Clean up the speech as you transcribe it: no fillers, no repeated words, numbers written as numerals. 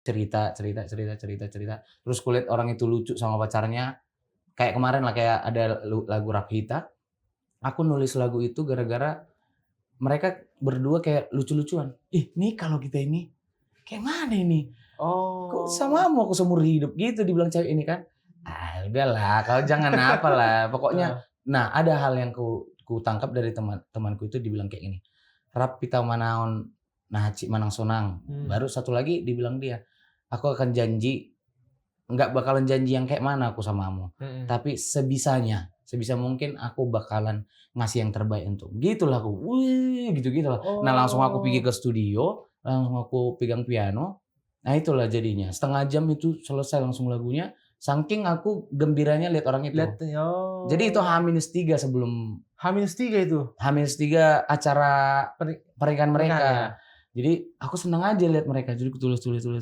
cerita. Terus kulihat orang itu lucu sama pacarnya. Kayak kemarin lah, kayak ada lagu Rap Hita. Aku nulis lagu itu gara-gara mereka berdua kayak lucu-lucuan. Nih kalau kita ini kayak mana ini? Kok samamu aku seumur hidup gitu dibilang cewek ini kan. Udahlah, kau jangan apalah. Pokoknya nah ada hal yang ku tangkap dari temanku itu dibilang kayak gini. Rap Hita manaon nah cik manang sonang. Baru satu lagi dibilang dia, aku akan janji nggak bakalan janji yang kayak mana aku samamu. Tapi sebisa mungkin aku bakalan ngasih yang terbaik untuk. Gitulah aku. Wih, gitu-gitu lah. Nah, langsung aku pergi ke studio, langsung aku pegang piano. Nah, itulah jadinya. Setengah jam itu selesai langsung lagunya. Saking aku gembiranya lihat orang itu. Jadi itu H-3 sebelum H-3 itu. H-3 acara pernikahan mereka. Ya. Jadi aku senang aja lihat mereka. Jadi aku tulis gitu.